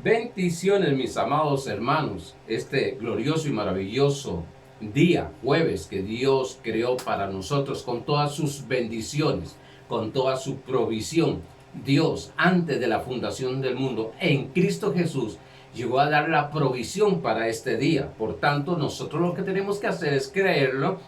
Bendiciones, mis amados hermanos, este glorioso y maravilloso día, jueves, que Dios creó para nosotros con todas sus bendiciones, con toda su provisión. Dios, antes de la fundación del mundo, en Cristo Jesús, llegó a dar la provisión para este día. Por tanto, nosotros lo que tenemos que hacer es creerlo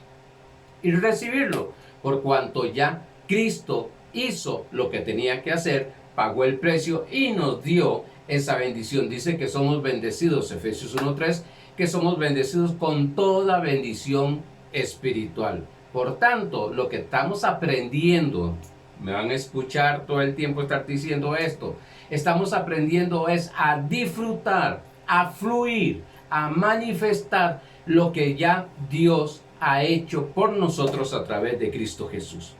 y recibirlo, por cuanto ya Cristo hizo lo que tenía que hacer, pagó el precio y nos dio esa bendición. Dice que somos bendecidos, Efesios 1:3, que somos bendecidos con toda bendición espiritual. Por tanto, lo que estamos aprendiendo, me van a escuchar todo el tiempo estar diciendo esto, estamos aprendiendo es a disfrutar, a fluir, a manifestar lo que ya Dios ha hecho por nosotros a través de Cristo Jesús.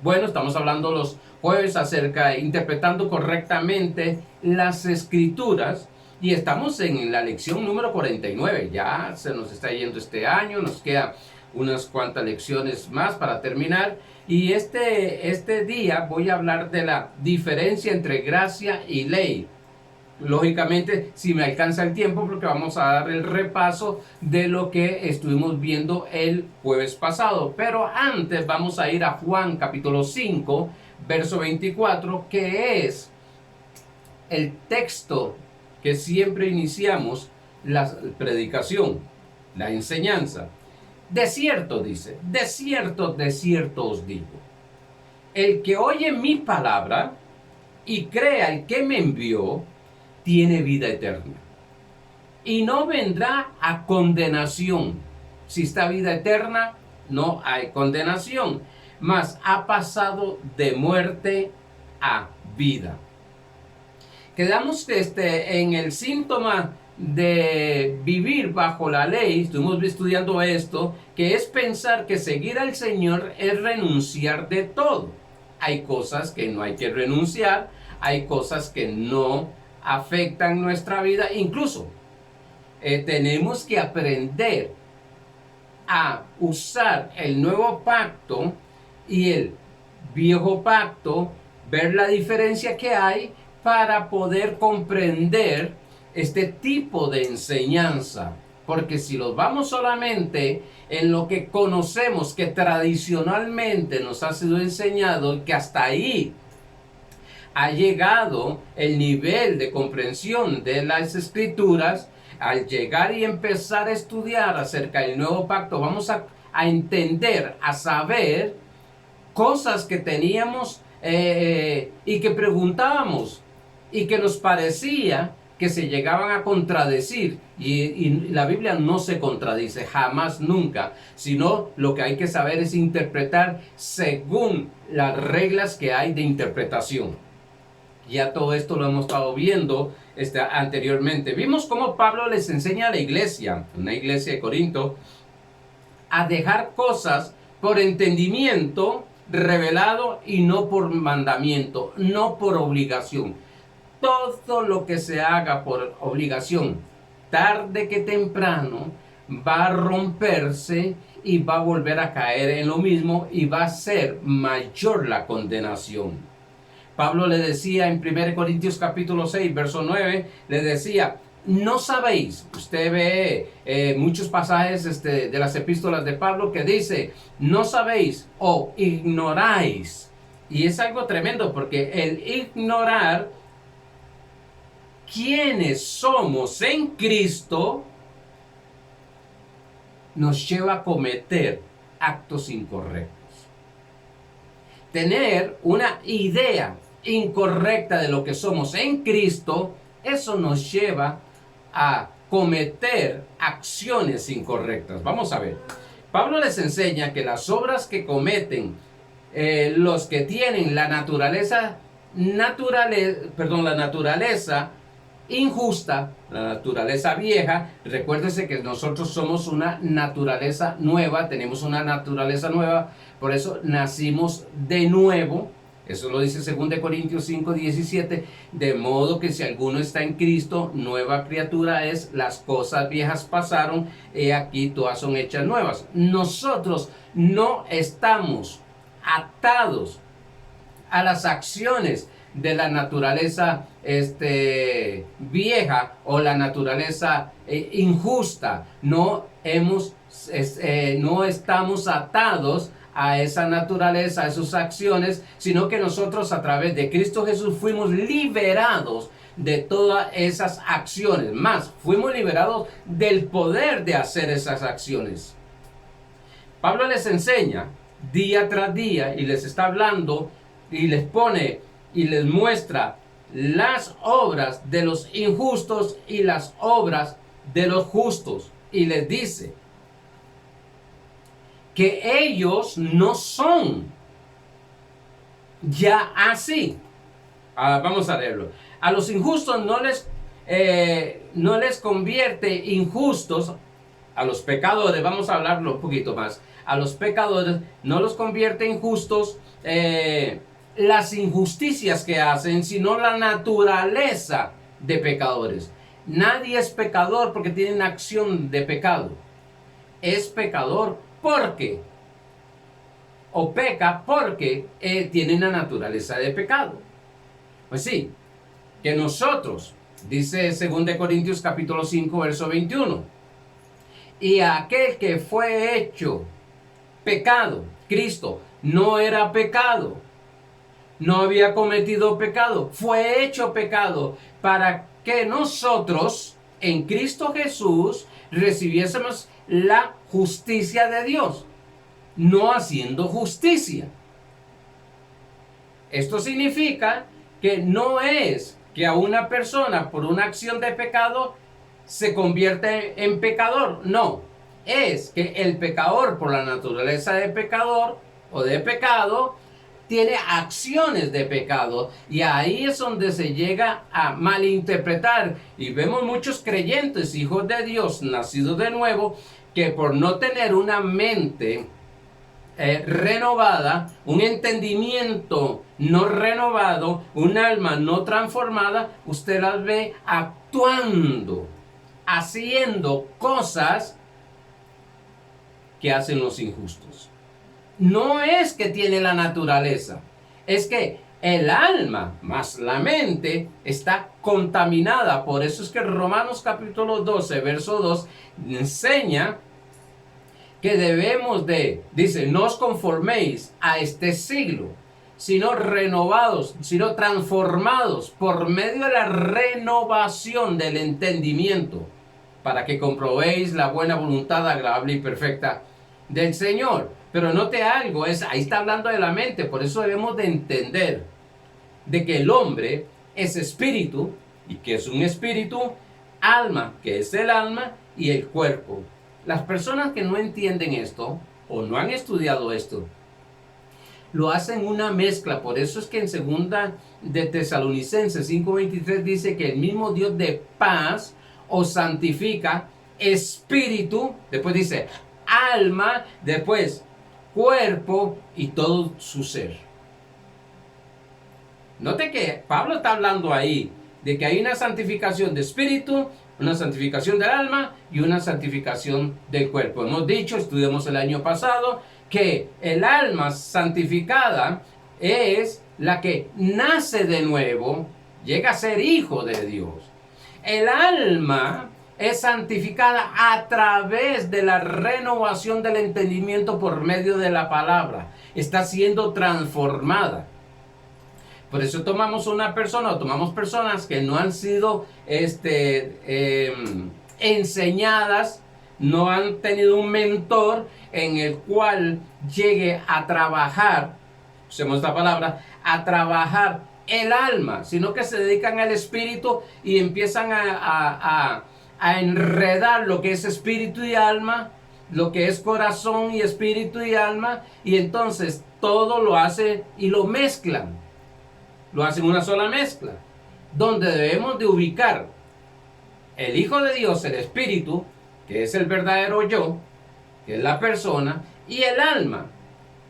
Bueno, estamos hablando los jueves acerca de interpretando correctamente las escrituras y estamos en la lección número 49. Ya se nos está yendo este año, nos quedan unas cuantas lecciones más para terminar y este día voy a hablar de la diferencia entre gracia y ley. Lógicamente, si me alcanza el tiempo, porque vamos a dar el repaso de lo que estuvimos viendo el jueves pasado. Pero antes vamos a ir a Juan capítulo 5, verso 24, que es el texto que siempre iniciamos la predicación, la enseñanza. De cierto, dice, de cierto os digo, el que oye mi palabra y crea el que me envió, tiene vida eterna y no vendrá a condenación. Si está vida eterna, no hay condenación, mas ha pasado de muerte a vida. Quedamos en el síntoma de vivir bajo la ley. Estuvimos estudiando esto, que es pensar que seguir al Señor es renunciar de todo. Hay cosas que no hay que renunciar, hay cosas que no afectan nuestra vida. Incluso tenemos que aprender a usar el nuevo pacto y el viejo pacto, ver la diferencia que hay para poder comprender este tipo de enseñanza. Porque si los vamos solamente en lo que conocemos, que tradicionalmente nos ha sido enseñado y que hasta ahí ha llegado el nivel de comprensión de las escrituras, al llegar y empezar a estudiar acerca del nuevo pacto, vamos a entender, a saber cosas que teníamos y que preguntábamos y que nos parecía que se llegaban a contradecir, y la Biblia no se contradice, jamás, nunca, sino lo que hay que saber es interpretar según las reglas que hay de interpretación. Ya todo esto lo hemos estado viendo anteriormente. Vimos cómo Pablo les enseña a la iglesia, una iglesia de Corinto, a dejar cosas por entendimiento revelado y no por mandamiento, no por obligación. Todo lo que se haga por obligación, tarde que temprano, va a romperse y va a volver a caer en lo mismo y va a ser mayor la condenación. Pablo le decía en 1 Corintios capítulo 6, verso 9, le decía, no sabéis, usted ve muchos pasajes de las epístolas de Pablo que dice, no sabéis o ignoráis. Y es algo tremendo porque el ignorar quiénes somos en Cristo nos lleva a cometer actos incorrectos. Tener una idea incorrecta de lo que somos en Cristo, eso nos lleva a cometer acciones incorrectas. Vamos a ver. Pablo les enseña que las obras que cometen los que tienen la naturaleza injusta, la naturaleza vieja. Recuérdese que nosotros somos una naturaleza nueva, tenemos una naturaleza nueva, por eso nacimos de nuevo. Eso lo dice 2 Corintios 5:17, de modo que si alguno está en Cristo, nueva criatura es, las cosas viejas pasaron, he aquí todas son hechas nuevas. Nosotros no estamos atados a las acciones de la naturaleza vieja o la naturaleza injusta. No estamos atados a esa naturaleza, a esas acciones, sino que nosotros a través de Cristo Jesús fuimos liberados de todas esas acciones. Más, fuimos liberados del poder de hacer esas acciones. Pablo les enseña día tras día y les está hablando y les pone y les muestra las obras de los injustos y las obras de los justos, y les dice que ellos no son ya así. Vamos a leerlo. A los injustos no les convierte injustos. A los pecadores, vamos a hablarlo un poquito más. A los pecadores no los convierte injustos las injusticias que hacen, sino la naturaleza de pecadores. Nadie es pecador porque tiene una acción de pecado. Es pecador porque, o peca porque tiene una naturaleza de pecado. Pues sí, que nosotros, dice 2 Corintios capítulo 5, verso 21, y aquel que fue hecho pecado, Cristo, no era pecado, no había cometido pecado, fue hecho pecado para que nosotros en Cristo Jesús recibiésemos la justicia de Dios, no haciendo justicia. Esto significa que no es que a una persona por una acción de pecado se convierte en pecador, no, es que el pecador por la naturaleza de pecador o de pecado tiene acciones de pecado, y ahí es donde se llega a malinterpretar, y vemos muchos creyentes, hijos de Dios, nacidos de nuevo, que por no tener una mente renovada, un entendimiento no renovado, un alma no transformada, usted las ve actuando, haciendo cosas que hacen los injustos. No es que tiene la naturaleza, es que el alma más la mente está contaminada. Por eso es que Romanos capítulo 12, verso 2 enseña que debemos dice, no os conforméis a este siglo, sino renovados, sino transformados por medio de la renovación del entendimiento, para que comprobéis la buena voluntad agradable y perfecta del Señor. Pero note algo, ahí está hablando de la mente, por eso debemos de entender de que el hombre es espíritu, y que es un espíritu, alma, que es el alma, y el cuerpo. Las personas que no entienden esto, o no han estudiado esto, lo hacen una mezcla. Por eso es que en 2 de Tesalonicenses 5:23 dice que el mismo Dios de paz os santifica, espíritu, después dice alma, después cuerpo y todo su ser. Note que Pablo está hablando ahí de que hay una santificación de espíritu, una santificación del alma y una santificación del cuerpo. Hemos dicho, estudiamos el año pasado, que el alma santificada es la que nace de nuevo, llega a ser hijo de Dios. El alma es santificada a través de la renovación del entendimiento por medio de la palabra. Está siendo transformada. Por eso tomamos una persona, o tomamos personas que no han sido enseñadas, no han tenido un mentor en el cual llegue a trabajar, usemos esta palabra, a trabajar el alma, sino que se dedican al espíritu y empiezan a enredar lo que es espíritu y alma, lo que es corazón y espíritu y alma, y entonces todo lo hace y lo mezclan. Lo hacen una sola mezcla, donde debemos de ubicar el Hijo de Dios, el Espíritu, que es el verdadero yo, que es la persona, y el alma,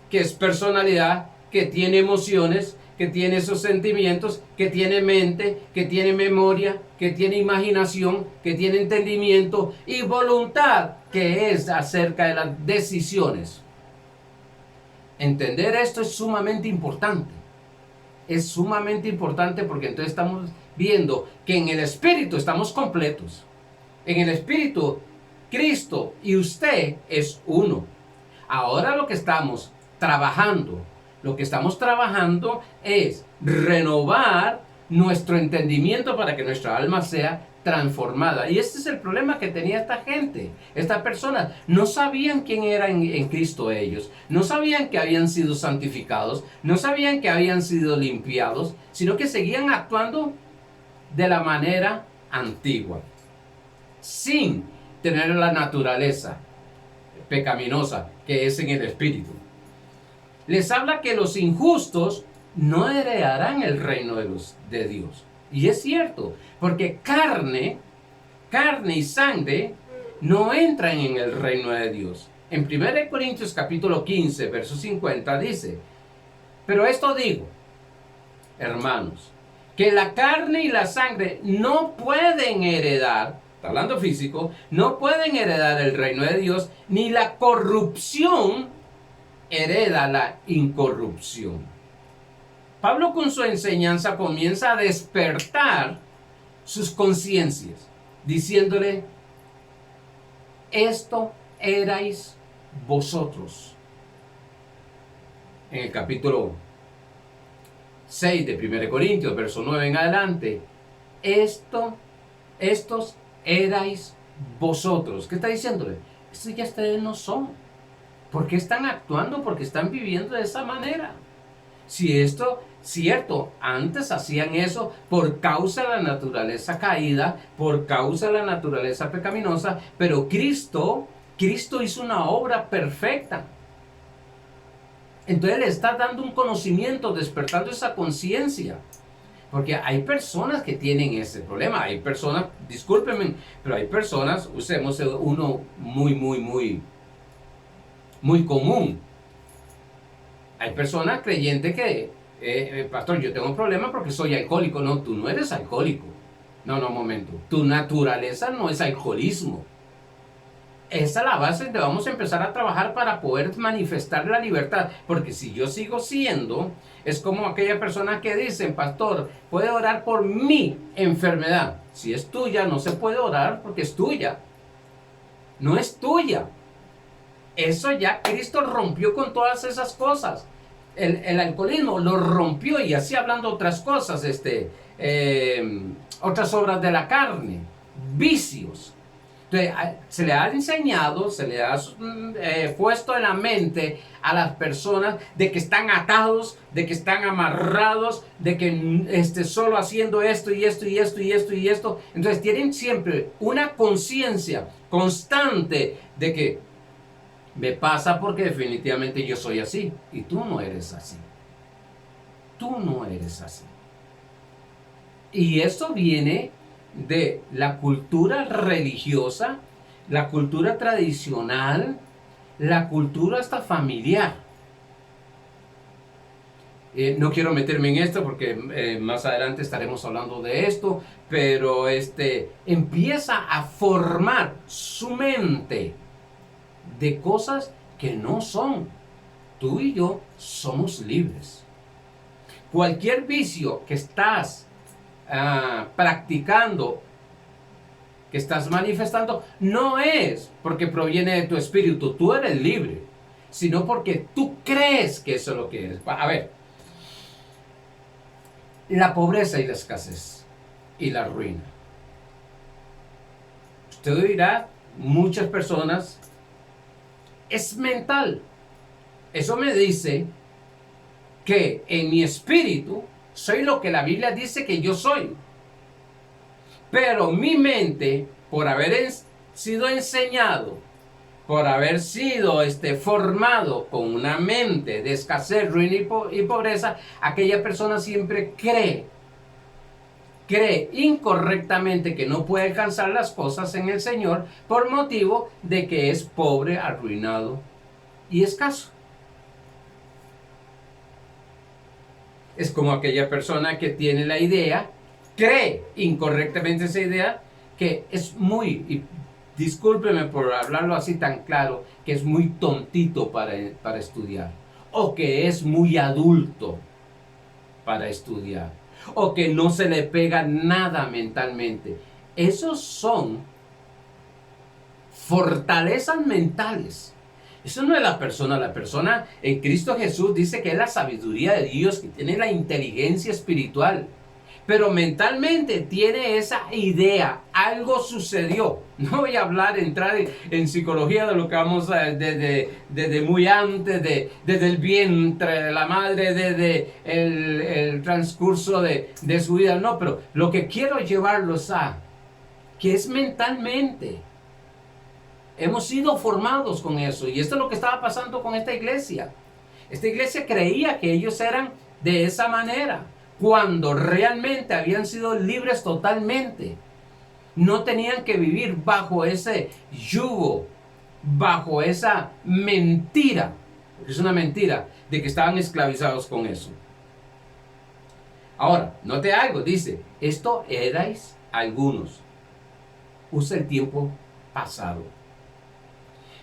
que es personalidad, que tiene emociones, que tiene esos sentimientos, que tiene mente, que tiene memoria, que tiene imaginación, que tiene entendimiento y voluntad, que es acerca de las decisiones. Entender esto es sumamente importante. es sumamente importante porque entonces estamos viendo que en el Espíritu estamos completos. En el Espíritu, Cristo y usted es uno. Ahora lo que estamos trabajando es renovar nuestro entendimiento para que nuestra alma sea transformada. Y este es el problema que tenía esta gente, estas personas. No sabían quién eran en Cristo ellos, no sabían que habían sido santificados, no sabían que habían sido limpiados, sino que seguían actuando de la manera antigua, sin tener la naturaleza pecaminosa que es en el Espíritu. Les habla que los injustos no heredarán el reino de Dios. Y es cierto, porque carne y sangre no entran en el reino de Dios. En 1 Corintios capítulo 15, verso 50 dice, pero esto digo, hermanos, que la carne y la sangre no pueden heredar, está hablando físico, no pueden heredar el reino de Dios, ni la corrupción hereda la incorrupción. Pablo con su enseñanza comienza a despertar sus conciencias, diciéndole, esto erais vosotros. En el capítulo 6 de 1 Corintios, verso 9 en adelante, estos erais vosotros. ¿Qué está diciéndole? Estos ya ustedes no son. ¿Por qué están actuando? Porque están viviendo de esa manera. Si esto, cierto, antes hacían eso por causa de la naturaleza caída, por causa de la naturaleza pecaminosa, pero Cristo hizo una obra perfecta. Entonces le está dando un conocimiento, despertando esa conciencia. Porque hay personas que tienen ese problema. Hay personas, discúlpenme, pero hay personas, usemos uno muy común. Hay personas creyentes que, pastor, yo tengo un problema porque soy alcohólico. No, tú no eres alcohólico. No, momento. Tu naturaleza no es alcoholismo. Esa es la base donde vamos a empezar a trabajar para poder manifestar la libertad. Porque si yo sigo siendo, es como aquella persona que dice, pastor, puede orar por mi enfermedad. Si es tuya, no se puede orar porque es tuya. No es tuya. Eso ya Cristo rompió con todas esas cosas. El alcoholismo lo rompió, y así hablando otras cosas, otras obras de la carne, vicios. Entonces, se le ha enseñado, se le ha puesto en la mente a las personas de que están atados, de que están amarrados, de que solo haciendo esto y esto y esto y esto y esto. Entonces tienen siempre una conciencia constante de que me pasa porque definitivamente yo soy así. Y tú no eres así. Tú no eres así. Y esto viene de la cultura religiosa, la cultura tradicional, la cultura hasta familiar. No quiero meterme en esto porque más adelante estaremos hablando de esto, pero empieza a formar su mente de cosas que no son. Tú y yo somos libres. Cualquier vicio que estás practicando, que estás manifestando, no es porque proviene de tu espíritu, tú eres libre, sino porque tú crees que eso es lo que eres. A ver, la pobreza y la escasez y la ruina. Usted dirá, muchas personas, es mental. Eso me dice que en mi espíritu soy lo que la Biblia dice que yo soy. Pero mi mente, por haber sido enseñado, por haber sido formado con una mente de escasez, ruina y pobreza, aquella persona siempre cree incorrectamente que no puede alcanzar las cosas en el Señor por motivo de que es pobre, arruinado y escaso. Es como aquella persona que tiene la idea, cree incorrectamente esa idea, que es muy, y discúlpeme por hablarlo así tan claro, que es muy tontito para estudiar, o que es muy adulto para estudiar o que no se le pega nada mentalmente. Esos son fortalezas mentales. Eso no es la persona. La persona en Cristo Jesús dice que es la sabiduría de Dios, que tiene la inteligencia espiritual. Pero mentalmente tiene esa idea, algo sucedió. No voy a entrar en psicología de lo que vamos a, desde muy antes, desde el vientre de la madre, desde el transcurso de su vida. No, pero lo que quiero llevarlos a, que es mentalmente. Hemos sido formados con eso. Y esto es lo que estaba pasando con esta iglesia. Esta iglesia creía que ellos eran de esa manera, cuando realmente habían sido libres totalmente. No tenían que vivir bajo ese yugo, bajo esa mentira, porque es una mentira, de que estaban esclavizados con eso. Ahora, note algo, dice, esto erais algunos. Usa el tiempo pasado.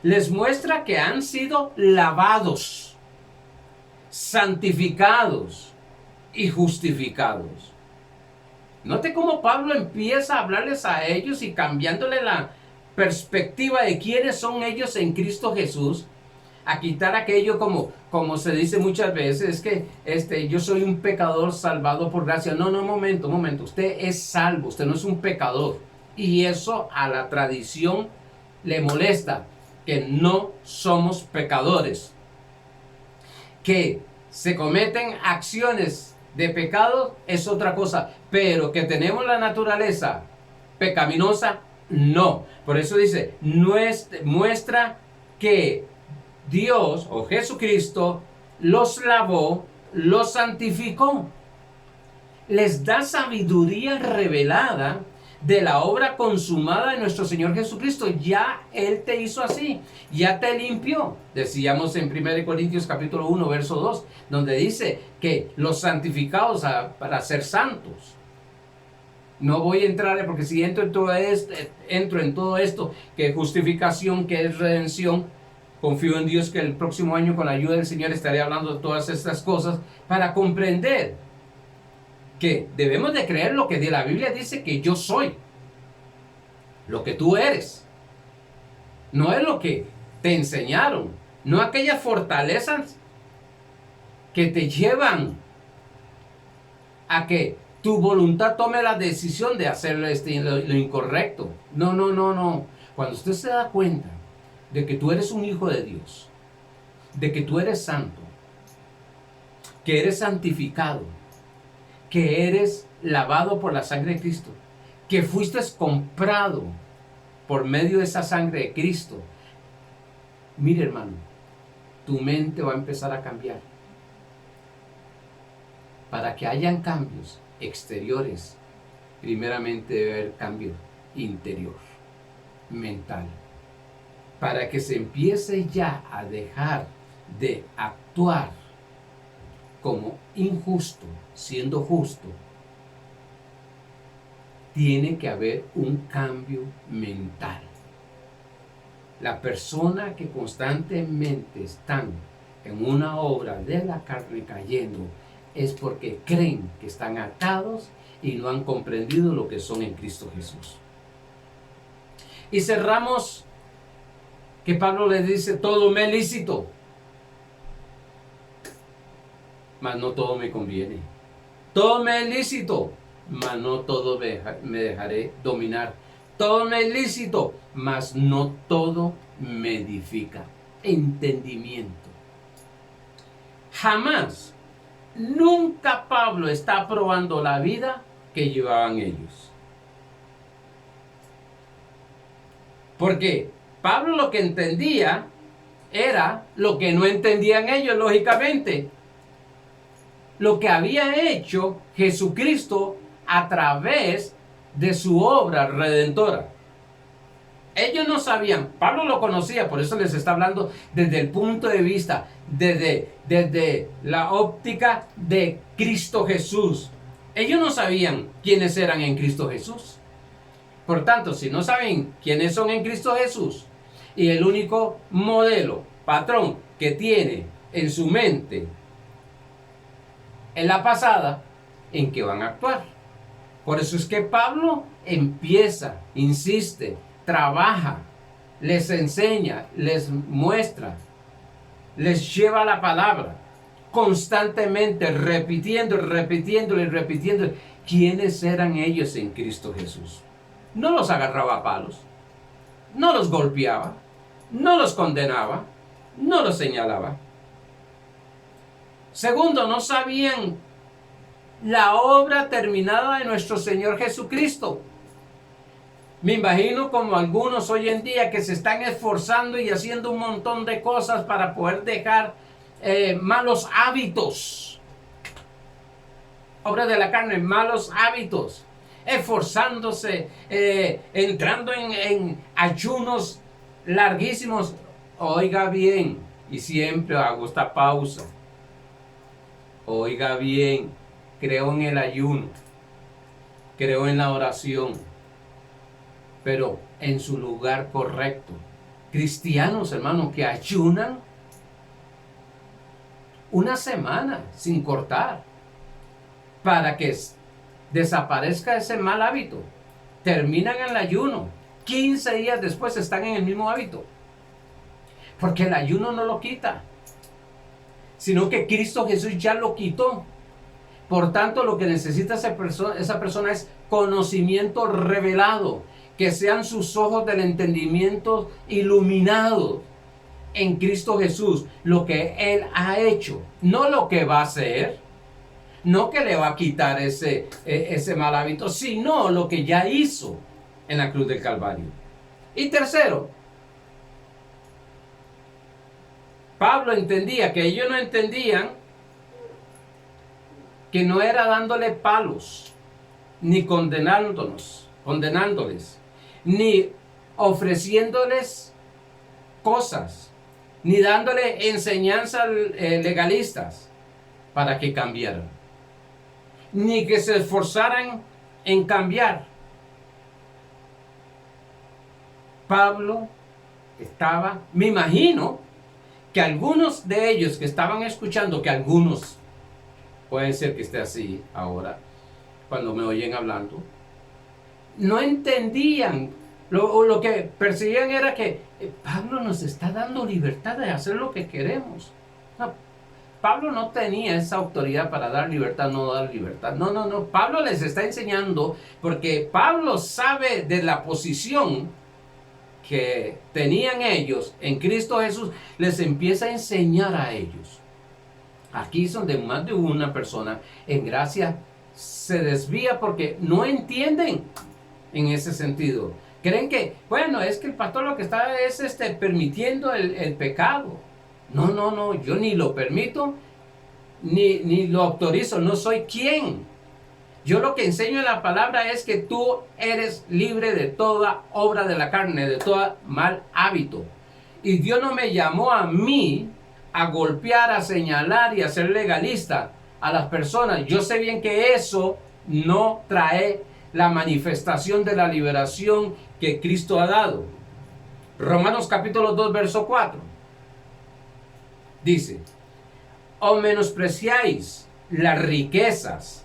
Les muestra que han sido lavados, santificados y justificados. Note cómo Pablo empieza a hablarles a ellos y cambiándole la perspectiva de quiénes son ellos en Cristo Jesús, a quitar aquello como se dice muchas veces, que yo soy un pecador salvado por gracia. No, momento, usted es salvo, usted no es un pecador. Y eso a la tradición le molesta, que no somos pecadores, que se cometen acciones de pecado es otra cosa, pero que tenemos la naturaleza pecaminosa, no. Por eso dice, muestra que Dios o Jesucristo los lavó, los santificó, les da sabiduría revelada de la obra consumada de nuestro Señor Jesucristo. Ya Él te hizo así, ya te limpió. Decíamos en 1 Corintios capítulo 1 verso 2, donde dice que los santificados para ser santos. No voy a entrar, porque si entro en todo esto, que justificación, que es redención, confío en Dios que el próximo año con la ayuda del Señor estaré hablando de todas estas cosas para comprender que debemos de creer lo que la Biblia dice que yo soy, lo que tú eres. No es lo que te enseñaron, no aquellas fortalezas que te llevan a que tu voluntad tome la decisión de hacer lo incorrecto. No. Cuando usted se da cuenta de que tú eres un hijo de Dios, de que tú eres santo, que eres santificado, que eres lavado por la sangre de Cristo, que fuiste comprado por medio de esa sangre de Cristo, mire hermano, tu mente va a empezar a cambiar. Para que hayan cambios exteriores, primeramente debe haber cambio interior, mental. Para que se empiece ya a dejar de actuar como injusto, siendo justo, tiene que haber un cambio mental. La persona que constantemente están en una obra de la carne cayendo es porque creen que están atados y no han comprendido lo que son en Cristo Jesús. Y cerramos que Pablo le dice, todo me es lícito, mas no todo me conviene. Todo me es lícito, mas no todo me dejaré dominar. Todo me es lícito, mas no todo me edifica. Entendimiento. Jamás, nunca Pablo está aprobando la vida que llevaban ellos. Porque Pablo lo que entendía era lo que no entendían ellos, lógicamente. Lo que había hecho Jesucristo a través de su obra redentora. Ellos no sabían, Pablo lo conocía, por eso les está hablando desde el punto de vista, desde la óptica de Cristo Jesús. Ellos no sabían quiénes eran en Cristo Jesús. Por tanto, si no saben quiénes son en Cristo Jesús, y el único modelo, patrón que tiene en su mente en la pasada en que van a actuar. Por eso es que Pablo empieza, insiste, trabaja, les enseña, les muestra, les lleva la palabra, constantemente repitiendo, repitiéndole, repitiendo quiénes eran ellos en Cristo Jesús. No los agarraba a palos, no los golpeaba, no los condenaba, no los señalaba. Segundo, no sabían la obra terminada de nuestro Señor Jesucristo. Me imagino como algunos hoy en día que se están esforzando y haciendo un montón de cosas para poder dejar malos hábitos. Obra de la carne, malos hábitos. Esforzándose, entrando en ayunos larguísimos. Oiga bien, y siempre hago esta pausa. Oiga bien, creo en el ayuno, creo en la oración, pero en su lugar correcto. Cristianos, hermanos, que ayunan una semana sin cortar para que desaparezca ese mal hábito. Terminan el ayuno, 15 días después están en el mismo hábito, porque el ayuno no lo quita, sino que Cristo Jesús ya lo quitó. Por tanto, lo que necesita esa persona es conocimiento revelado, que sean sus ojos del entendimiento iluminados en Cristo Jesús, lo que Él ha hecho, no lo que va a hacer, no que le va a quitar ese mal hábito, sino lo que ya hizo en la cruz del Calvario. Y tercero, Pablo entendía que ellos no entendían que no era dándole palos, ni condenándoles, ni ofreciéndoles cosas, ni dándole enseñanzas legalistas para que cambiaran, ni que se esforzaran en cambiar. Pablo estaba, me imagino, que algunos de ellos que estaban escuchando, que algunos, puede ser que esté así ahora, cuando me oyen hablando, no entendían. Lo que percibían era que Pablo nos está dando libertad de hacer lo que queremos. No, Pablo no tenía esa autoridad para dar libertad, no dar libertad. No. Pablo les está enseñando porque Pablo sabe de la posición que tenían ellos en Cristo Jesús. Les empieza a enseñar a ellos. Aquí es donde más de una persona en gracia se desvía porque no entienden en ese sentido. Creen que, bueno, es que el pastor lo que está es permitiendo el pecado. No, yo ni lo permito, ni lo autorizo, no soy quien. Yo lo que enseño en la palabra es que tú eres libre de toda obra de la carne, de todo mal hábito. Y Dios no me llamó a mí a golpear, a señalar y a ser legalista a las personas. Yo sé bien que eso no trae la manifestación de la liberación que Cristo ha dado. Romanos capítulo 2, verso 4. Dice, o menospreciáis las riquezas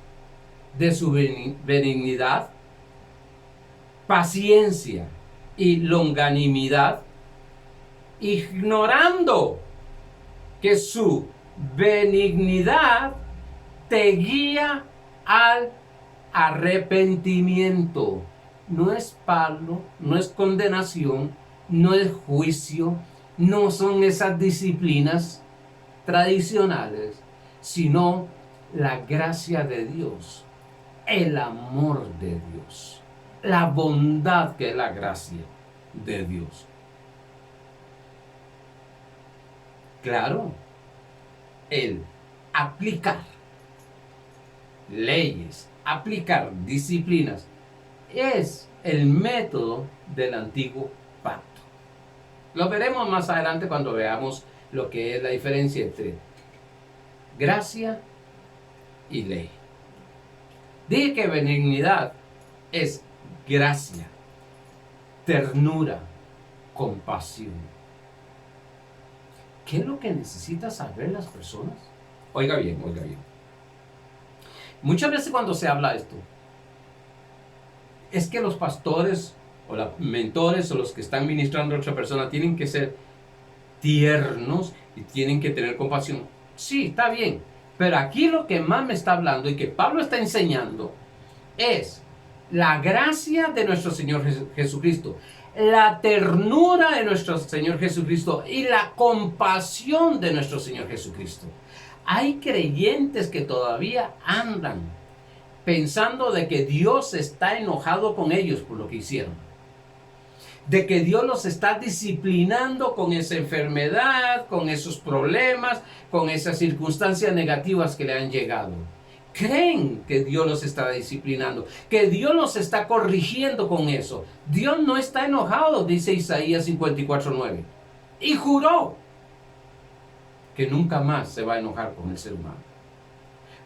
de su benignidad, paciencia y longanimidad, ignorando que su benignidad te guía al arrepentimiento. No es palo, no es condenación, no es juicio, no son esas disciplinas tradicionales, sino la gracia de Dios, el amor de Dios, la bondad que es la gracia de Dios. Claro, el aplicar leyes, aplicar disciplinas, es el método del antiguo pacto. Lo veremos más adelante cuando veamos lo que es la diferencia entre gracia y ley. Dije que benignidad es gracia, ternura, compasión. ¿Qué es lo que necesitan saber las personas? Oiga bien, oiga bien. Muchas veces cuando se habla esto, es que los pastores o los mentores o los que están ministrando a otra persona tienen que ser tiernos y tienen que tener compasión. Sí, está bien. Pero aquí lo que más me está hablando y que Pablo está enseñando es la gracia de nuestro Señor Jesucristo, la ternura de nuestro Señor Jesucristo y la compasión de nuestro Señor Jesucristo. Hay creyentes que todavía andan pensando de que Dios está enojado con ellos por lo que hicieron, de que Dios los está disciplinando con esa enfermedad, con esos problemas, con esas circunstancias negativas que le han llegado. Creen que Dios los está disciplinando, que Dios los está corrigiendo con eso. Dios no está enojado, dice Isaías 54:9. Y juró que nunca más se va a enojar con el ser humano.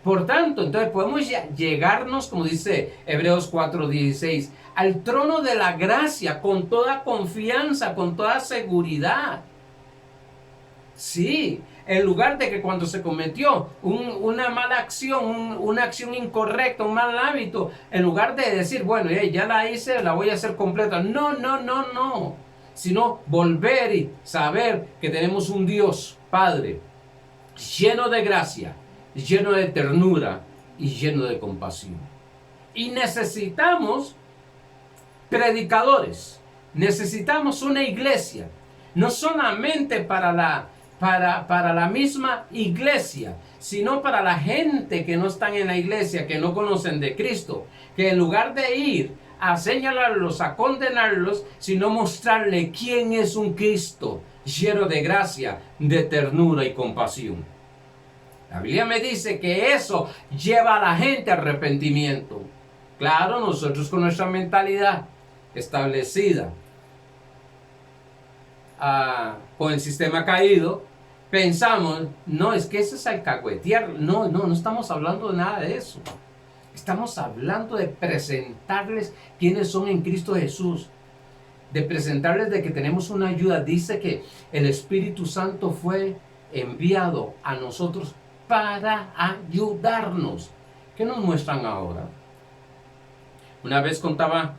Por tanto, entonces podemos llegarnos, como dice Hebreos 4:16, al trono de la gracia con toda confianza, con toda seguridad. Sí, en lugar de que cuando se cometió una mala acción, una acción incorrecta, un mal hábito, en lugar de decir, bueno, ya la hice, la voy a hacer completa. No, no, no, no. Sino volver y saber que tenemos un Dios Padre lleno de gracia, lleno de ternura y lleno de compasión. Y necesitamos predicadores, necesitamos una iglesia, no solamente para la misma iglesia, sino para la gente que no están en la iglesia, que no conocen de Cristo, que en lugar de ir a señalarlos, a condenarlos, sino mostrarle quién es un Cristo lleno de gracia, de ternura y compasión. La Biblia me dice que eso lleva a la gente a arrepentimiento. Claro, nosotros con nuestra mentalidad establecida con el sistema caído, pensamos, no, es que ese es alcahuetear. No, no estamos hablando de nada de eso. Estamos hablando de presentarles quiénes son en Cristo Jesús. De presentarles de que tenemos una ayuda. Dice que el Espíritu Santo fue enviado a nosotros para ayudarnos. ¿Qué nos muestran ahora? Una vez contaba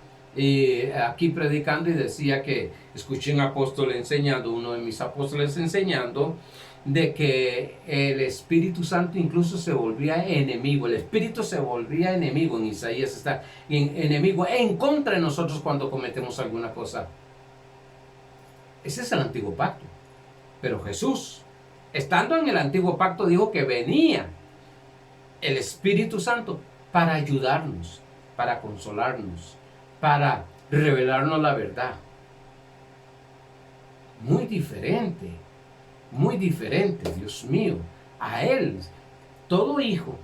aquí predicando y decía que escuché un apóstol enseñando, uno de mis apóstoles enseñando, de que el Espíritu Santo incluso se volvía enemigo. El Espíritu se volvía enemigo. En Isaías está enemigo en contra de nosotros cuando cometemos alguna cosa. Ese es el antiguo pacto. Pero Jesús, estando en el antiguo pacto, dijo que venía el Espíritu Santo para ayudarnos, para consolarnos, para revelarnos la verdad. Muy diferente, Dios mío. A Él, todo hijo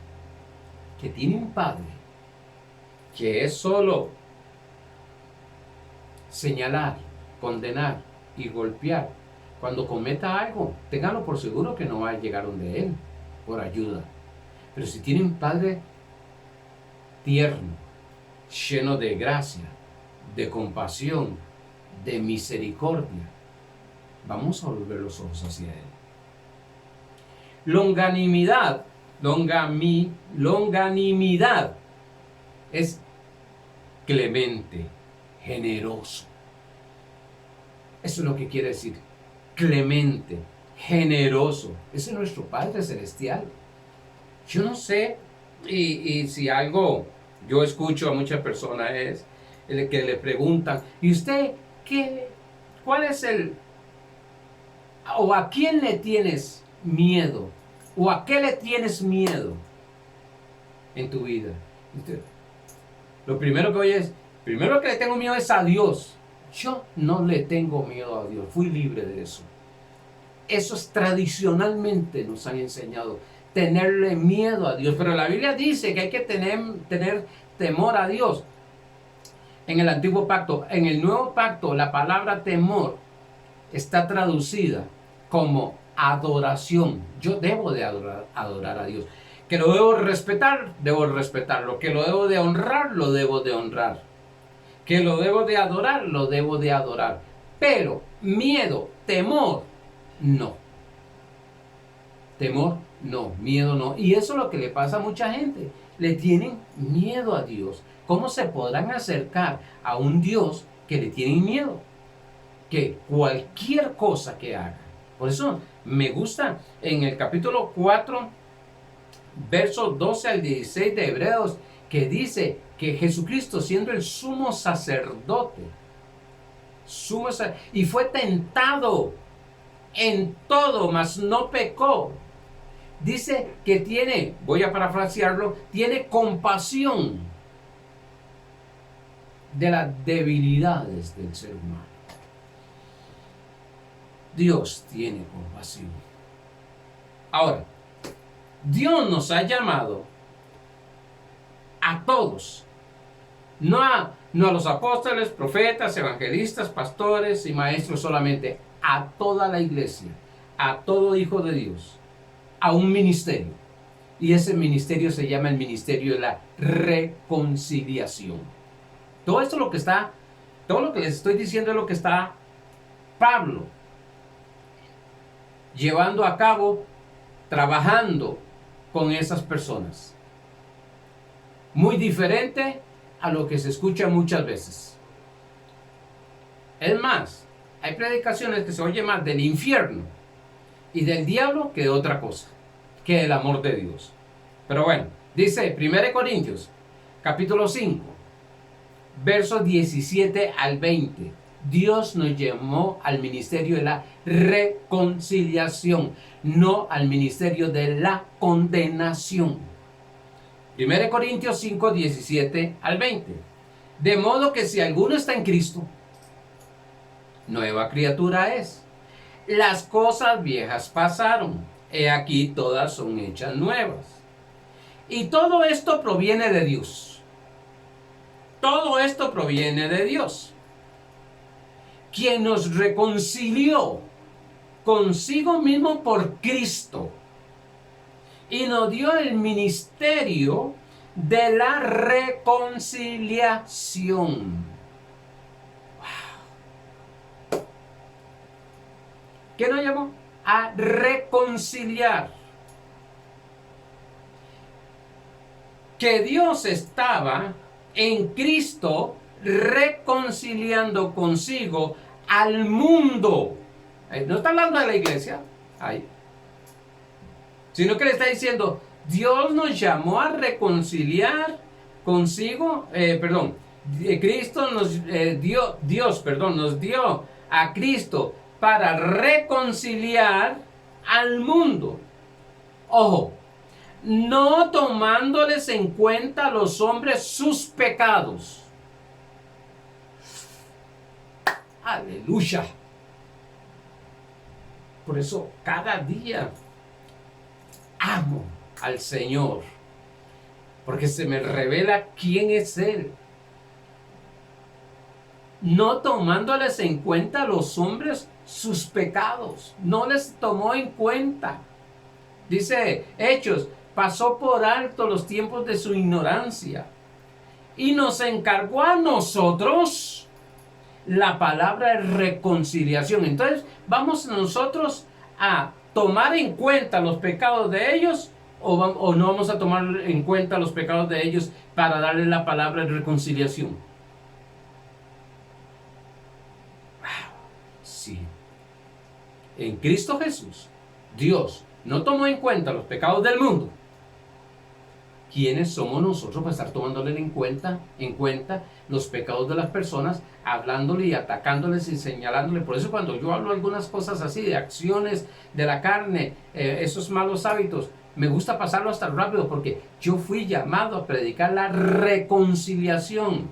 que tiene un padre que es solo señalar, condenar y golpear, cuando cometa algo, ténganlo por seguro que no va a llegar donde Él por ayuda. Pero si tiene un padre tierno, lleno de gracia, de compasión, de misericordia, vamos a volver los ojos hacia Él. Longanimidad es clemente, generoso. Eso es lo que quiere decir, clemente, generoso. Ese es nuestro Padre Celestial. Yo no sé, y si algo yo escucho a muchas personas es el que le preguntan, ¿y usted cuál es o a quién le tienes miedo? ¿O a qué le tienes miedo en tu vida? Lo primero que oye es, primero que le tengo miedo es a Dios. Yo no le tengo miedo a Dios, fui libre de eso. Eso es tradicionalmente nos han enseñado, tenerle miedo a Dios. Pero la Biblia dice que hay que tener temor a Dios. En el antiguo pacto, en el nuevo pacto, la palabra temor está traducida como adoración. Yo debo de adorar a Dios. Que lo debo respetarlo. Que lo debo de honrar, lo debo de honrar. Que lo debo de adorar, lo debo de adorar. Pero miedo, temor, no. Temor, no. Miedo, no. Y eso es lo que le pasa a mucha gente. le tienen miedo a Dios. ¿Cómo se podrán acercar a un Dios que le tienen miedo? Que cualquier cosa que haga. Por eso me gusta en el capítulo 4, versos 12 al 16 de Hebreos, que dice que Jesucristo, siendo el sumo sacerdote, y fue tentado en todo, mas no pecó. Dice que tiene, voy a parafrasearlo, tiene compasión de las debilidades del ser humano. Dios tiene compasión. Ahora, Dios nos ha llamado a todos, no a los apóstoles, profetas, evangelistas, pastores y maestros solamente, a toda la iglesia, a todo hijo de Dios, a un ministerio. Y ese ministerio se llama el ministerio de la reconciliación. Todo lo que les estoy diciendo es lo que está Pablo llevando a cabo, trabajando con esas personas. Muy diferente a lo que se escucha muchas veces. Es más, hay predicaciones que se oye más del infierno y del diablo que de otra cosa, que el amor de Dios. Pero bueno, dice 1 Corintios, capítulo 5, versos 17 al 20. Dios nos llamó al ministerio de la reconciliación, no al ministerio de la condenación. 1 Corintios 5, 17 al 20. De modo que si alguno está en Cristo, nueva criatura es. Las cosas viejas pasaron, he aquí todas son hechas nuevas. Y todo esto proviene de Dios. Todo esto proviene de Dios, quien nos reconcilió consigo mismo por Cristo y nos dio el ministerio de la reconciliación. Wow. ¿Qué nos llamó? A reconciliar. Que Dios estaba en Cristo reconciliando consigo al mundo. No está hablando de la iglesia, sino que le está diciendo, Dios nos llamó a reconciliar consigo, Cristo nos nos dio a Cristo para reconciliar al mundo. Ojo, no tomándoles en cuenta a los hombres sus pecados. Aleluya. Por eso cada día amo al Señor, porque se me revela quién es Él. No tomándoles en cuenta a los hombres sus pecados. No les tomó en cuenta. Dice Hechos, pasó por alto los tiempos de su ignorancia y nos encargó a nosotros la palabra de reconciliación. Entonces, ¿vamos nosotros a tomar en cuenta los pecados de ellos o no vamos a tomar en cuenta los pecados de ellos para darle la palabra de reconciliación? Wow, sí. En Cristo Jesús, Dios no tomó en cuenta los pecados del mundo. ¿Quiénes somos nosotros para estar tomándole en cuenta los pecados de las personas, hablándole y atacándoles y señalándole? Por eso cuando yo hablo algunas cosas así, de acciones de la carne, esos malos hábitos, me gusta pasarlo hasta rápido, porque yo fui llamado a predicar la reconciliación.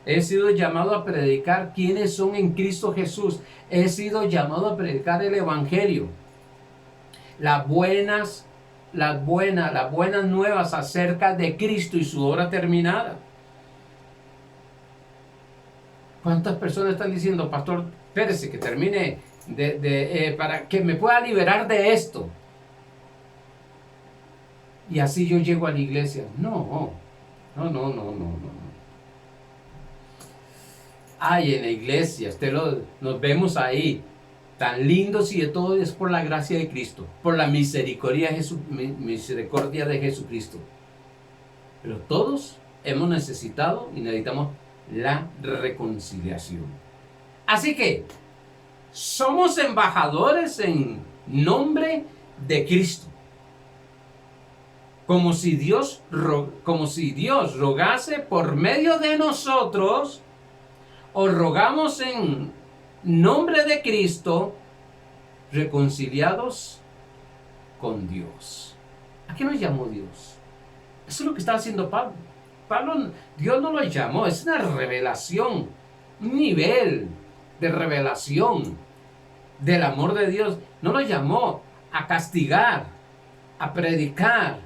He sido llamado a predicar quiénes son en Cristo Jesús. He sido llamado a predicar el Evangelio. Las buenas nuevas acerca de Cristo y su obra terminada. ¿Cuántas personas están diciendo, pastor, espérese que termine para que me pueda liberar de esto? Y así yo llego a la iglesia. No. Ay, en la iglesia, nos vemos ahí, tan lindos, y de todo es por la gracia de Cristo, por la misericordia de Jesucristo. Pero todos hemos necesitado y necesitamos la reconciliación. Así que somos embajadores en nombre de Cristo. Como si Dios rogase por medio de nosotros, o rogamos en nombre de Cristo, reconciliados con Dios. ¿A qué nos llamó Dios? Eso es lo que está haciendo Pablo. Dios no lo llamó, es una revelación, un nivel de revelación del amor de Dios. No lo llamó a castigar, a predicar,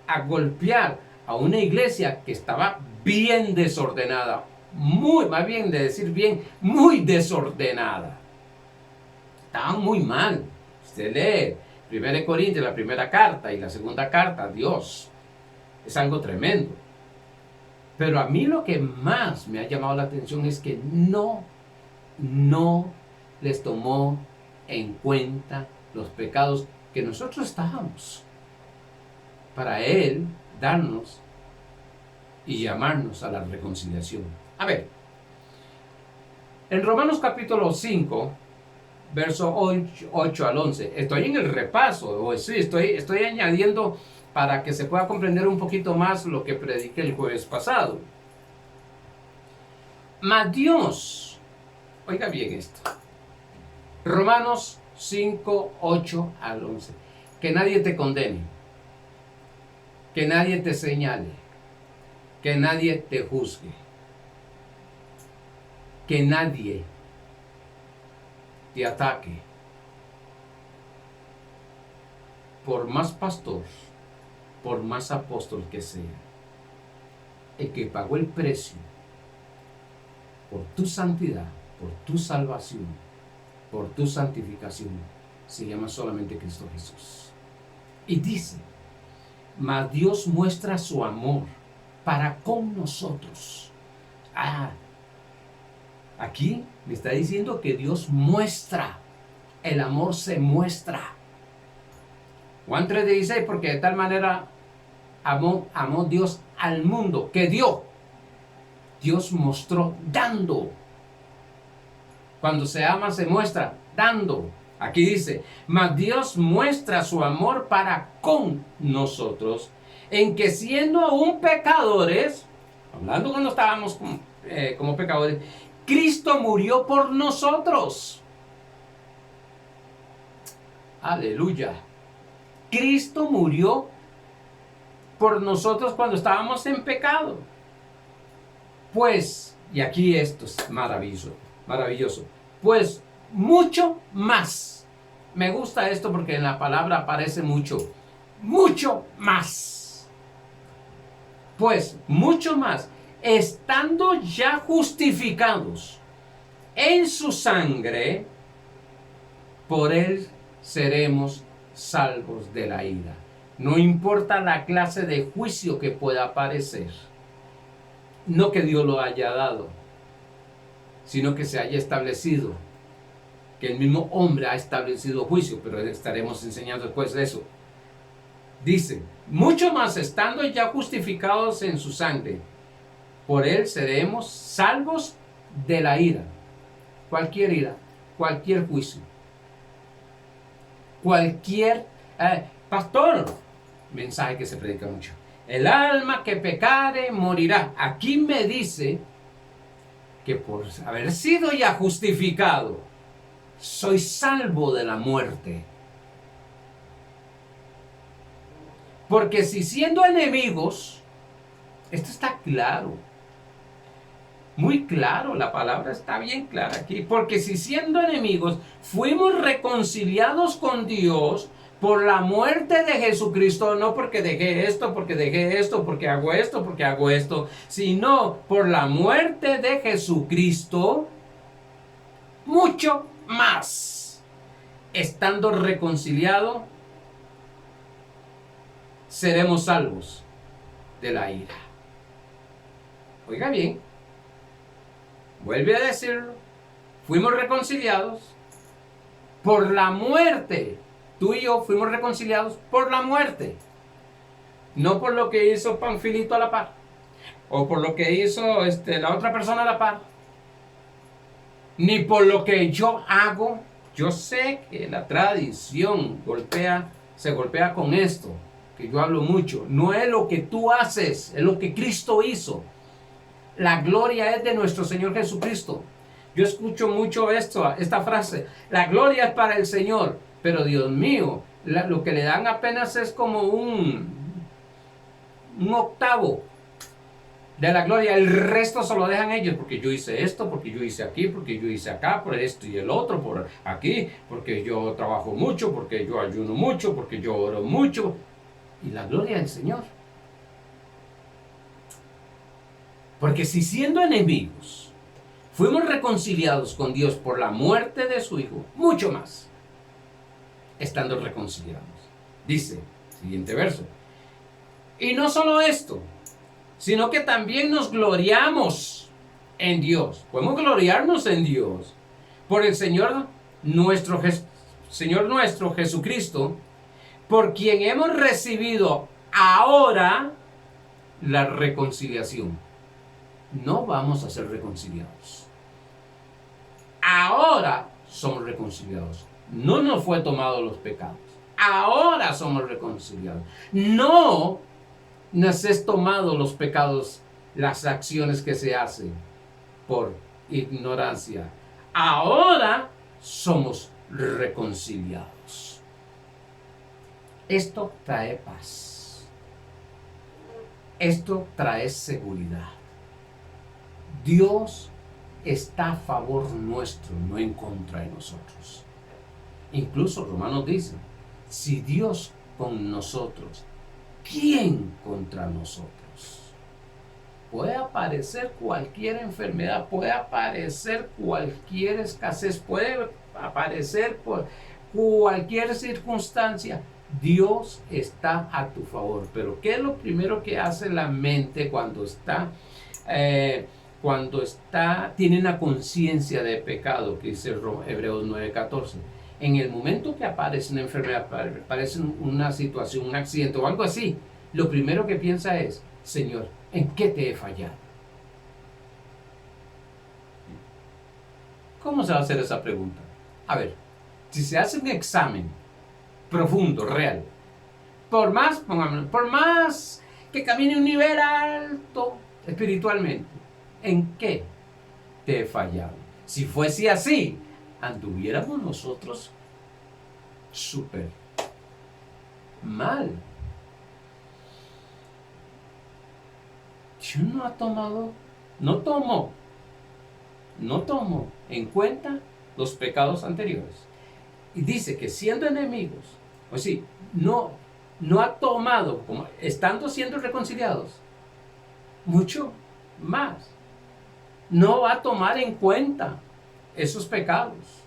a golpear a una iglesia que estaba bien desordenada, más bien de decir bien, muy desordenada. Estaban muy mal. Usted lee 1 Corintios, la primera carta y la segunda carta, Dios, es algo tremendo. Pero a mí lo que más me ha llamado la atención es que no les tomó en cuenta los pecados que nosotros estábamos, para Él darnos y llamarnos a la reconciliación. A ver, en Romanos capítulo 5, verso 8 al 11, estoy en el repaso, estoy añadiendo para que se pueda comprender un poquito más lo que prediqué el jueves pasado. Mas Dios, oiga bien esto, Romanos 5, 8 al 11, que nadie te condene, que nadie te señale, que nadie te juzgue, que nadie te ataque, por más pastor, por más apóstol que sea. El que pagó el precio por tu santidad, por tu salvación, por tu santificación, se llama solamente Cristo Jesús. Y dice, mas Dios muestra su amor para con nosotros. Aquí me está diciendo que Dios muestra, el amor se muestra. Juan 3:16, porque de tal manera amó Dios al mundo, que dio. Dios mostró dando. Cuando se ama se muestra dando. Aquí dice, mas Dios muestra su amor para con nosotros, en que siendo aún pecadores, hablando cuando estábamos como pecadores, Cristo murió por nosotros. Aleluya. Cristo murió por nosotros cuando estábamos en pecado. Pues, y aquí esto es maravilloso. Pues mucho más. Me gusta esto porque en la palabra aparece mucho más. Pues mucho más, estando ya justificados en su sangre, por él seremos salvos de la ira. No importa la clase de juicio que pueda aparecer, no que Dios lo haya dado, sino que se haya establecido, que el mismo hombre ha establecido juicio, pero estaremos enseñando después de eso. Dice, mucho más estando ya justificados en su sangre, por él seremos salvos de la ira. Cualquier ira, cualquier juicio, cualquier pastor, mensaje que se predica mucho. El alma que pecare morirá. Aquí me dice que por haber sido ya justificado, soy salvo de la muerte. Porque si siendo enemigos, esto está claro, muy claro, la palabra está bien clara aquí, porque si siendo enemigos fuimos reconciliados con Dios por la muerte de Jesucristo, no porque dejé esto, porque hago esto, sino por la muerte de Jesucristo, mucho más, estando reconciliado, seremos salvos de la ira. Oiga bien, vuelve a decirlo, fuimos reconciliados por la muerte. Tú y yo fuimos reconciliados por la muerte. No por lo que hizo Panfilito a la par, o por lo que hizo la otra persona a la par, ni por lo que yo hago. Yo sé que la tradición se golpea con esto, que yo hablo mucho. No es lo que tú haces, es lo que Cristo hizo. La gloria es de nuestro Señor Jesucristo. Yo escucho mucho esta frase: la gloria es para el Señor. Pero Dios mío, lo que le dan apenas es como un octavo de la gloria. El resto se lo dejan ellos, porque yo hice esto, porque yo hice aquí, porque yo hice acá, por esto y el otro, por aquí, porque yo trabajo mucho, porque yo ayuno mucho, porque yo oro mucho. Y la gloria del Señor. Porque si siendo enemigos fuimos reconciliados con Dios por la muerte de su Hijo, mucho más estando reconciliados. Dice, siguiente verso: y no solo esto, sino que también nos gloriamos en Dios. Podemos gloriarnos en Dios por el Señor nuestro Jesucristo, por quien hemos recibido ahora la reconciliación. No vamos a ser reconciliados. Ahora somos reconciliados. No nos fue tomado los pecados. Ahora somos reconciliados. No nos es tomado los pecados, las acciones que se hacen por ignorancia. Ahora somos reconciliados. Esto trae paz. Esto trae seguridad. Dios está a favor nuestro, no en contra de nosotros. Incluso Romanos dice: si Dios con nosotros, ¿quién contra nosotros? Puede aparecer cualquier enfermedad, puede aparecer cualquier escasez, puede aparecer por cualquier circunstancia. Dios está a tu favor. Pero ¿qué es lo primero que hace la mente cuando tiene una conciencia de pecado? Que dice Hebreos 9:14. En el momento que aparece una enfermedad, aparece una situación, un accidente o algo así, lo primero que piensa es: Señor, ¿en qué te he fallado? ¿Cómo se va a hacer esa pregunta? A ver, si se hace un examen profundo, real, por más que camine un nivel alto espiritualmente, ¿en qué te he fallado? Si fuese así, anduviéramos nosotros súper mal. Dios no tomó en cuenta los pecados anteriores. Y dice que siendo enemigos, pues sí, no ha tomado, como estando siendo reconciliados, mucho más. No va a tomar en cuenta esos pecados.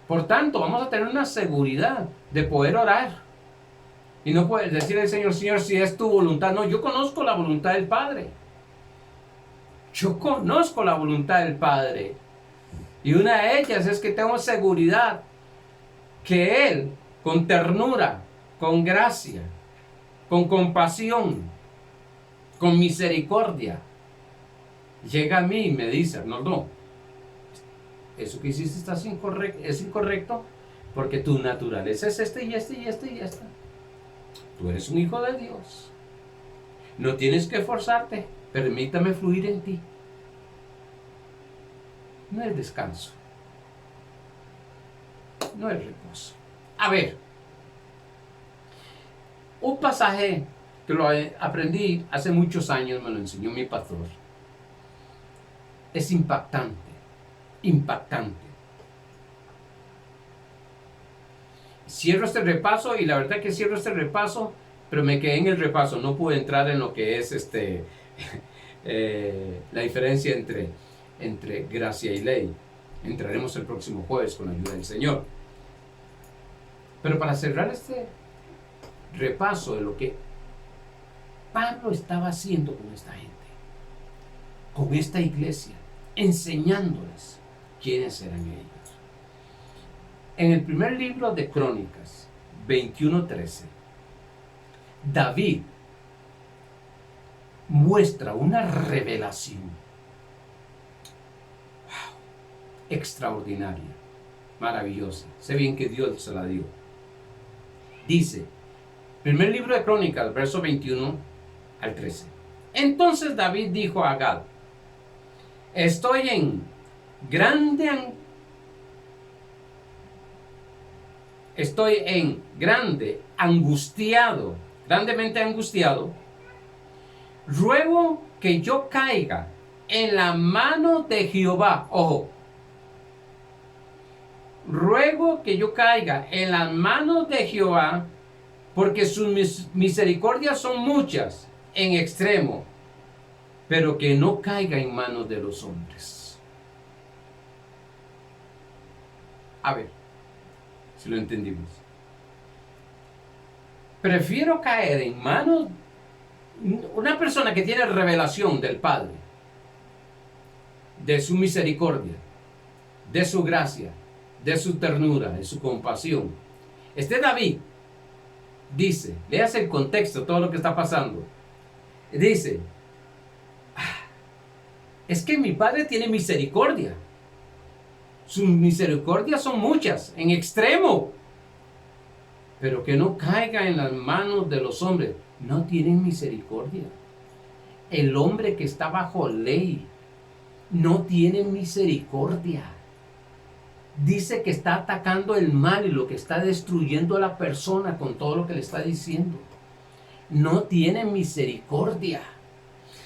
Por tanto, vamos a tener una seguridad de poder orar. Y no puedes decir al Señor: Señor, si es tu voluntad. No, yo conozco la voluntad del Padre. Yo conozco la voluntad del Padre. Y una de ellas es que tengo seguridad que Él, con ternura, con gracia, con compasión, con misericordia, llega a mí y me dice: no, eso que hiciste es incorrecto, porque tu naturaleza es esta y esta y esta y esta. Tú eres un hijo de Dios. No tienes que esforzarte. Permítame fluir en ti. No es descanso. No es reposo. A ver, un pasaje que lo aprendí hace muchos años, me lo enseñó mi pastor. Es impactante. Cierro este repaso, y la verdad que cierro este repaso, pero me quedé en el repaso. No pude entrar en lo que es la diferencia entre gracia y ley. Entraremos el próximo jueves con la ayuda del Señor. Pero para cerrar este repaso de lo que Pablo estaba haciendo con esta gente, con esta iglesia, enseñándoles quiénes eran ellos. En el primer libro de Crónicas, 21:13, David muestra una revelación extraordinaria, maravillosa. Sé bien que Dios se la dio. Dice, primer libro de Crónicas, verso 21 al 13. Entonces David dijo a Gad, estoy grandemente angustiado. Ruego que yo caiga en la mano de Jehová. Ojo. Ruego que yo caiga en las manos de Jehová, porque sus misericordias son muchas en extremo, pero que no caiga en manos de los hombres. A ver, si lo entendimos. Prefiero caer en manos de una persona que tiene revelación del Padre, de su misericordia, de su gracia, de su ternura, de su compasión. David dice, léase el contexto, todo lo que está pasando. Dice, es que mi Padre tiene misericordia. Sus misericordias son muchas, en extremo, pero que no caiga en las manos de los hombres. No tienen misericordia. El hombre que está bajo ley no tiene misericordia. Dice que está atacando el mal y lo que está destruyendo a la persona con todo lo que le está diciendo. No tiene misericordia.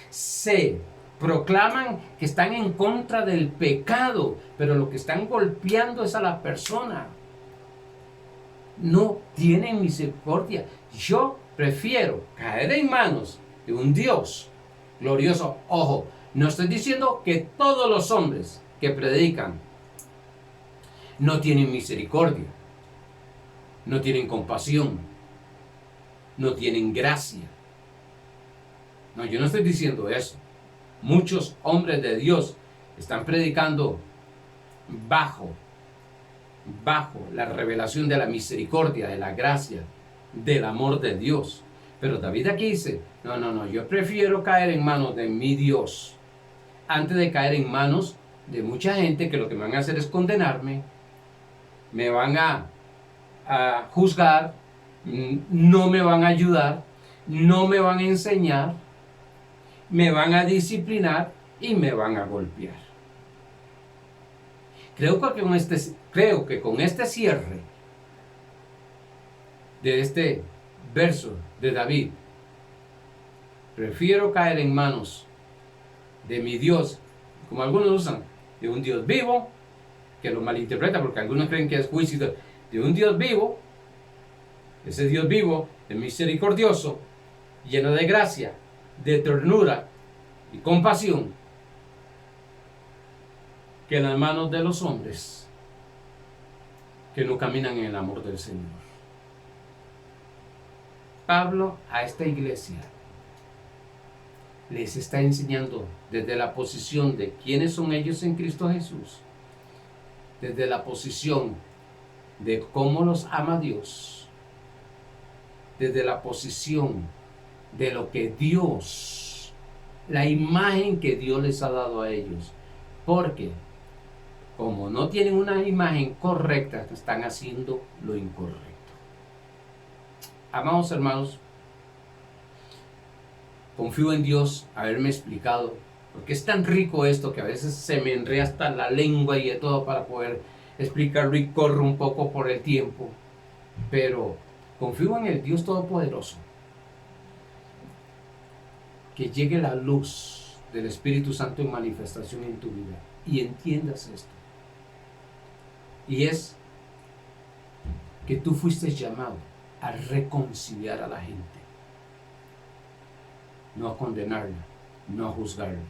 Se proclaman que están en contra del pecado, pero lo que están golpeando es a la persona. No tienen misericordia. Yo prefiero caer en manos de un Dios glorioso. Ojo, no estoy diciendo que todos los hombres que predican no tienen misericordia, no tienen compasión, no tienen gracia. No, yo no estoy diciendo eso. Muchos hombres de Dios están predicando bajo la revelación de la misericordia, de la gracia, del amor de Dios. Pero David aquí dice, no, yo prefiero caer en manos de mi Dios antes de caer en manos de mucha gente que lo que me van a hacer es condenarme, me van a juzgar, no me van a ayudar, no me van a enseñar, me van a disciplinar y me van a golpear. Creo que con este cierre de este verso de David, prefiero caer en manos de mi Dios, como algunos usan, de un Dios vivo, que lo malinterpreta porque algunos creen que es juicio de un Dios vivo, ese Dios vivo, de misericordioso, lleno de gracia, de ternura y compasión, que en las manos de los hombres que no caminan en el amor del Señor. Pablo a esta iglesia les está enseñando desde la posición de quiénes son ellos en Cristo Jesús, desde la posición de cómo los ama Dios, desde la posición de lo que Dios, la imagen que Dios les ha dado a ellos, porque como no tienen una imagen correcta, están haciendo lo incorrecto. Amados hermanos, confío en Dios haberme explicado, porque es tan rico esto que a veces se me enreda hasta la lengua y de todo para poder explicarlo y corro un poco por el tiempo, pero confío en el Dios Todopoderoso, que llegue la luz del Espíritu Santo en manifestación en tu vida y entiendas esto, y es que tú fuiste llamado a reconciliar a la gente, no a condenarla, no a juzgarla,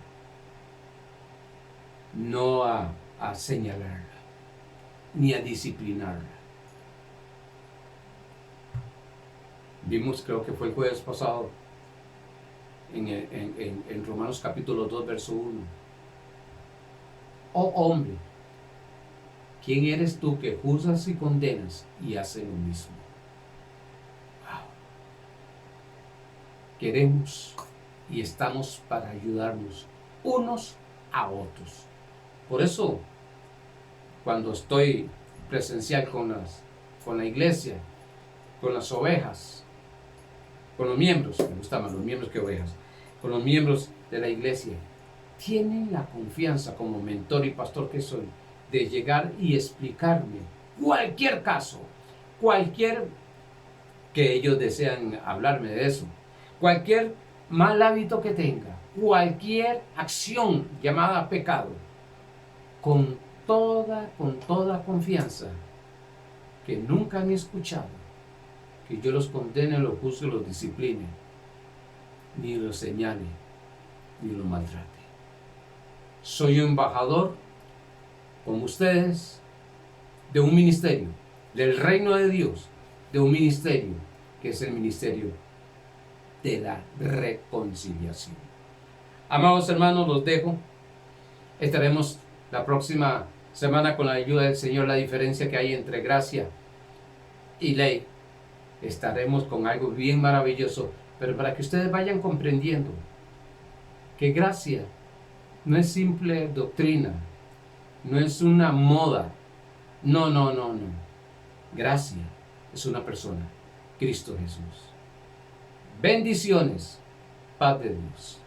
no a señalarla, ni a disciplinarla. Vimos, creo que fue el jueves pasado, en Romanos capítulo 2, verso 1. Oh hombre, ¿quién eres tú que juzgas y condenas y haces lo mismo? Wow. queremos y estamos para ayudarnos unos a otros. Por eso, cuando estoy presencial con la iglesia, con las ovejas, con los miembros, me gustan más los miembros que ovejas, con los miembros de la iglesia, tienen la confianza como mentor y pastor que soy, de llegar y explicarme cualquier caso, cualquier que ellos desean hablarme de eso, cualquier mal hábito que tenga, cualquier acción llamada pecado, con toda confianza, que nunca han escuchado, que yo los condene, los juzgue, los discipline, ni los señale, ni los maltrate. Soy un embajador, como ustedes, de un ministerio, del reino de Dios, de un ministerio, que es el ministerio de la reconciliación. Amados hermanos, los dejo. Estaremos la próxima semana con la ayuda del Señor. La diferencia que hay entre gracia y ley, estaremos con algo bien maravilloso, pero para que ustedes vayan comprendiendo que gracia no es simple doctrina, no es una moda, no. Gracia es una persona, Cristo Jesús. Bendiciones, paz de Dios.